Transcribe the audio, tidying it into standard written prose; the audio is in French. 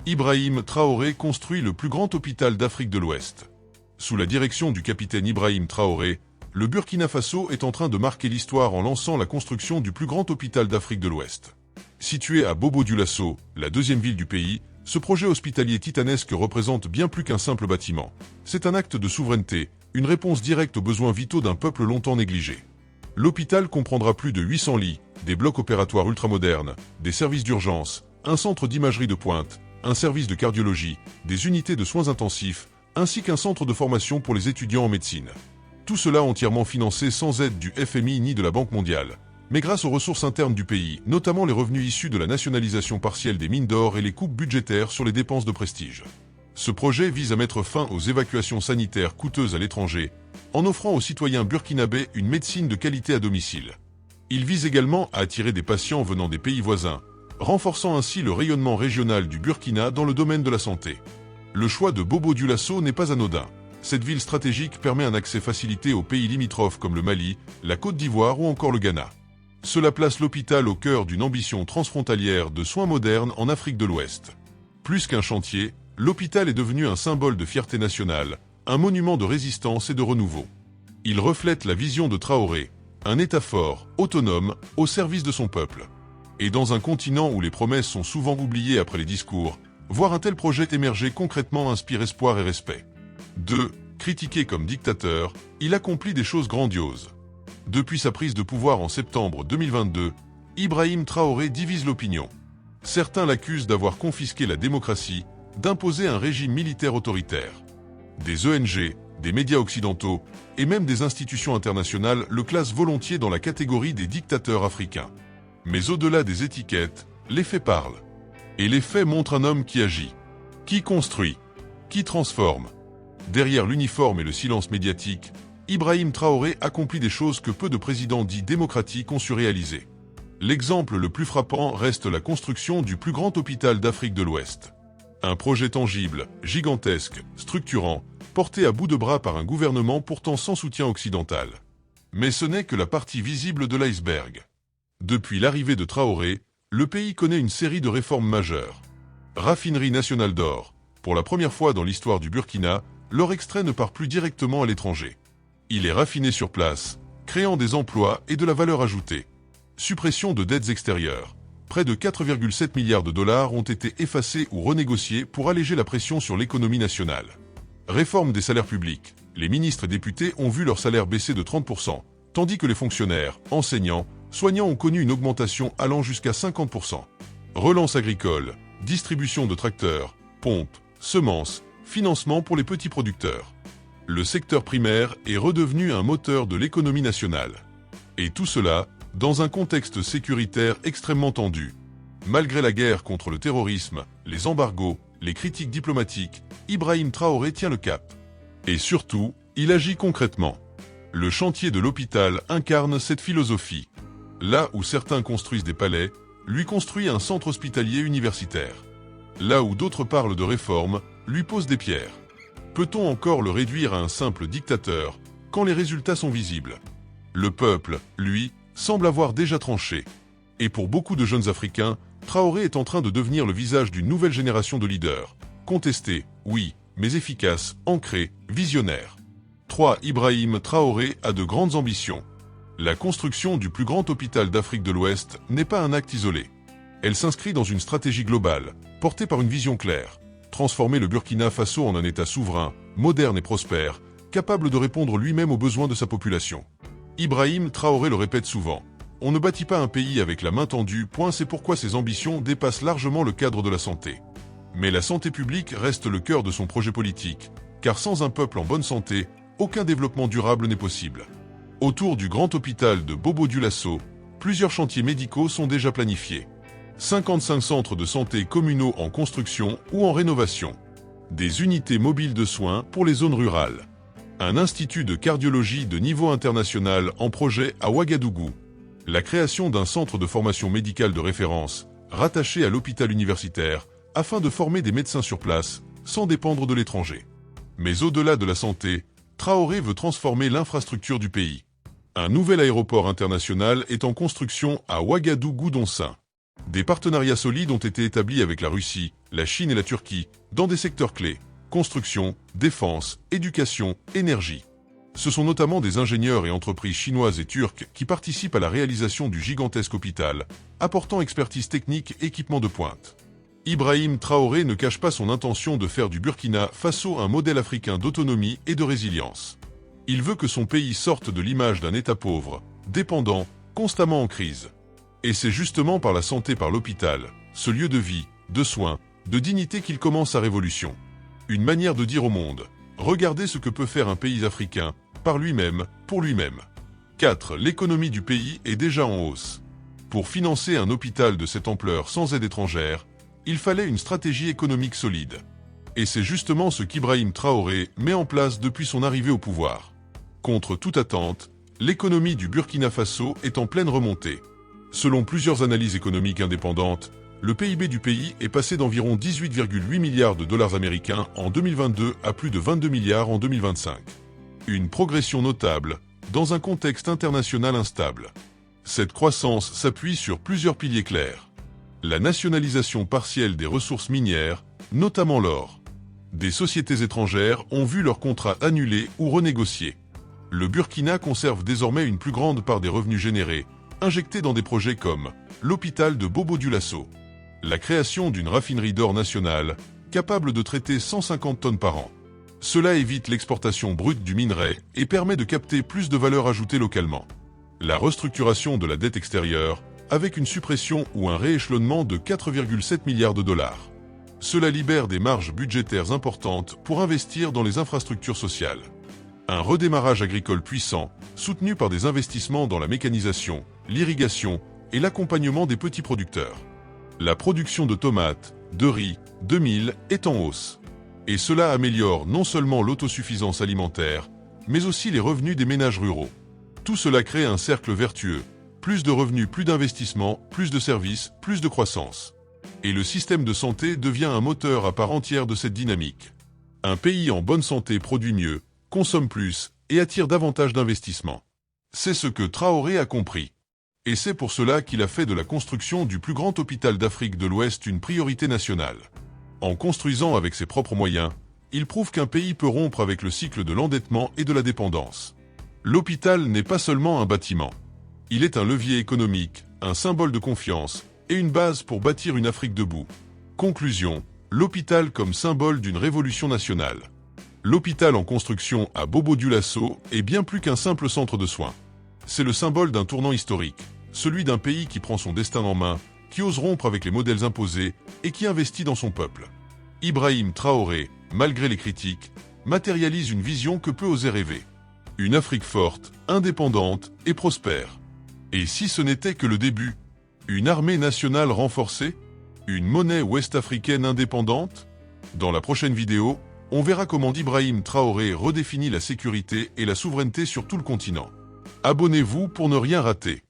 Ibrahim Traoré construit le plus grand hôpital d'Afrique de l'Ouest. Sous la direction du capitaine Ibrahim Traoré, le Burkina Faso est en train de marquer l'histoire en lançant la construction du plus grand hôpital d'Afrique de l'Ouest. Situé à Bobo-Dioulasso, la deuxième ville du pays, ce projet hospitalier titanesque représente bien plus qu'un simple bâtiment. C'est un acte de souveraineté, une réponse directe aux besoins vitaux d'un peuple longtemps négligé. L'hôpital comprendra plus de 800 lits, des blocs opératoires ultramodernes, des services d'urgence, un centre d'imagerie de pointe, un service de cardiologie, des unités de soins intensifs, ainsi qu'un centre de formation pour les étudiants en médecine. Tout cela entièrement financé sans aide du FMI ni de la Banque mondiale, mais grâce aux ressources internes du pays, notamment les revenus issus de la nationalisation partielle des mines d'or et les coupes budgétaires sur les dépenses de prestige. Ce projet vise à mettre fin aux évacuations sanitaires coûteuses à l'étranger, en offrant aux citoyens burkinabés une médecine de qualité à domicile. Il vise également à attirer des patients venant des pays voisins, renforçant ainsi le rayonnement régional du Burkina dans le domaine de la santé. Le choix de Bobo-Dioulasso n'est pas anodin. Cette ville stratégique permet un accès facilité aux pays limitrophes comme le Mali, la Côte d'Ivoire ou encore le Ghana. Cela place l'hôpital au cœur d'une ambition transfrontalière de soins modernes en Afrique de l'Ouest. Plus qu'un chantier, l'hôpital est devenu un symbole de fierté nationale, un monument de résistance et de renouveau. Il reflète la vision de Traoré, un État fort, autonome, au service de son peuple. Et dans un continent où les promesses sont souvent oubliées après les discours, voir un tel projet émerger concrètement inspire espoir et respect. 2. Critiqué comme dictateur, il accomplit des choses grandioses. Depuis sa prise de pouvoir en septembre 2022, Ibrahim Traoré divise l'opinion. Certains l'accusent d'avoir confisqué la démocratie, d'imposer un régime militaire autoritaire. Des ONG, des médias occidentaux et même des institutions internationales le classent volontiers dans la catégorie des dictateurs africains. Mais au-delà des étiquettes, les faits parlent. Et les faits montrent un homme qui agit, qui construit, qui transforme. Derrière l'uniforme et le silence médiatique, Ibrahim Traoré accomplit des choses que peu de présidents dits démocratiques ont su réaliser. L'exemple le plus frappant reste la construction du plus grand hôpital d'Afrique de l'Ouest. Un projet tangible, gigantesque, structurant, porté à bout de bras par un gouvernement pourtant sans soutien occidental. Mais ce n'est que la partie visible de l'iceberg. Depuis l'arrivée de Traoré, le pays connaît une série de réformes majeures. Raffinerie nationale d'or. Pour la première fois dans l'histoire du Burkina, l'or extrait ne part plus directement à l'étranger. Il est raffiné sur place, créant des emplois et de la valeur ajoutée. Suppression de dettes extérieures. Près de 4,7 milliards de dollars ont été effacés ou renégociés pour alléger la pression sur l'économie nationale. Réforme des salaires publics. Les ministres et députés ont vu leur salaire baisser de 30%, tandis que les fonctionnaires, enseignants, soignants ont connu une augmentation allant jusqu'à 50%. Relance agricole, distribution de tracteurs, pompes, semences, financement pour les petits producteurs. Le secteur primaire est redevenu un moteur de l'économie nationale. Et tout cela, dans un contexte sécuritaire extrêmement tendu. Malgré la guerre contre le terrorisme, les embargos, les critiques diplomatiques, Ibrahim Traoré tient le cap. Et surtout, il agit concrètement. Le chantier de l'hôpital incarne cette philosophie. Là où certains construisent des palais, lui construit un centre hospitalier universitaire. Là où d'autres parlent de réforme, lui pose des pierres. Peut-on encore le réduire à un simple dictateur, quand les résultats sont visibles? Le peuple, lui, semble avoir déjà tranché. Et pour beaucoup de jeunes Africains, Traoré est en train de devenir le visage d'une nouvelle génération de leaders. Contestés, oui, mais efficaces, ancrés, visionnaires. 3. Ibrahim Traoré a de grandes ambitions. La construction du plus grand hôpital d'Afrique de l'Ouest n'est pas un acte isolé. Elle s'inscrit dans une stratégie globale, portée par une vision claire. Transformer le Burkina Faso en un État souverain, moderne et prospère, capable de répondre lui-même aux besoins de sa population. Ibrahim Traoré le répète souvent. On ne bâtit pas un pays avec la main tendue, c'est pourquoi ses ambitions dépassent largement le cadre de la santé. Mais la santé publique reste le cœur de son projet politique, car sans un peuple en bonne santé, aucun développement durable n'est possible. Autour du grand hôpital de Bobo-Dioulasso, plusieurs chantiers médicaux sont déjà planifiés. 55 centres de santé communaux en construction ou en rénovation. Des unités mobiles de soins pour les zones rurales. Un institut de cardiologie de niveau international en projet à Ouagadougou. La création d'un centre de formation médicale de référence, rattaché à l'hôpital universitaire, afin de former des médecins sur place, sans dépendre de l'étranger. Mais au-delà de la santé, Traoré veut transformer l'infrastructure du pays. Un nouvel aéroport international est en construction à Ouagadougou-Donsin. Des partenariats solides ont été établis avec la Russie, la Chine et la Turquie, dans des secteurs clés: construction, défense, éducation, énergie. Ce sont notamment des ingénieurs et entreprises chinoises et turques qui participent à la réalisation du gigantesque hôpital, apportant expertise technique et équipement de pointe. Ibrahim Traoré ne cache pas son intention de faire du Burkina Faso un modèle africain d'autonomie et de résilience. Il veut que son pays sorte de l'image d'un État pauvre, dépendant, constamment en crise. Et c'est justement par la santé par l'hôpital, ce lieu de vie, de soins, de dignité qu'il commence sa révolution. Une manière de dire au monde: regardez ce que peut faire un pays africain, par lui-même, pour lui-même. 4. L'économie du pays est déjà en hausse. Pour financer un hôpital de cette ampleur sans aide étrangère, il fallait une stratégie économique solide. Et c'est justement ce qu'Ibrahim Traoré met en place depuis son arrivée au pouvoir. Contre toute attente, l'économie du Burkina Faso est en pleine remontée. Selon plusieurs analyses économiques indépendantes, le PIB du pays est passé d'environ 18,8 milliards de dollars américains en 2022 à plus de 22 milliards en 2025. Une progression notable, dans un contexte international instable. Cette croissance s'appuie sur plusieurs piliers clairs. La nationalisation partielle des ressources minières, notamment l'or. Des sociétés étrangères ont vu leurs contrats annulés ou renégociés. Le Burkina conserve désormais une plus grande part des revenus générés, injectés dans des projets comme l'hôpital de Bobo-Dioulasso. La création d'une raffinerie d'or nationale, capable de traiter 150 tonnes par an. Cela évite l'exportation brute du minerai et permet de capter plus de valeur ajoutée localement. La restructuration de la dette extérieure, avec une suppression ou un rééchelonnement de 4,7 milliards de dollars. Cela libère des marges budgétaires importantes pour investir dans les infrastructures sociales. Un redémarrage agricole puissant, soutenu par des investissements dans la mécanisation, l'irrigation et l'accompagnement des petits producteurs. La production de tomates, de riz, de mil est en hausse. Et cela améliore non seulement l'autosuffisance alimentaire, mais aussi les revenus des ménages ruraux. Tout cela crée un cercle vertueux. Plus de revenus, plus d'investissements, plus de services, plus de croissance. Et le système de santé devient un moteur à part entière de cette dynamique. Un pays en bonne santé produit mieux, consomme plus et attire davantage d'investissements. C'est ce que Traoré a compris. Et c'est pour cela qu'il a fait de la construction du plus grand hôpital d'Afrique de l'Ouest une priorité nationale. En construisant avec ses propres moyens, il prouve qu'un pays peut rompre avec le cycle de l'endettement et de la dépendance. L'hôpital n'est pas seulement un bâtiment. Il est un levier économique, un symbole de confiance et une base pour bâtir une Afrique debout. Conclusion, l'hôpital comme symbole d'une révolution nationale. L'hôpital en construction à Bobo-Dioulasso est bien plus qu'un simple centre de soins. C'est le symbole d'un tournant historique, celui d'un pays qui prend son destin en main, qui ose rompre avec les modèles imposés et qui investit dans son peuple. Ibrahim Traoré, malgré les critiques, matérialise une vision que peu oser rêver. Une Afrique forte, indépendante et prospère. Et si ce n'était que le début? Une armée nationale renforcée? Une monnaie ouest-africaine indépendante? Dans la prochaine vidéo, on verra comment Ibrahim Traoré redéfinit la sécurité et la souveraineté sur tout le continent. Abonnez-vous pour ne rien rater.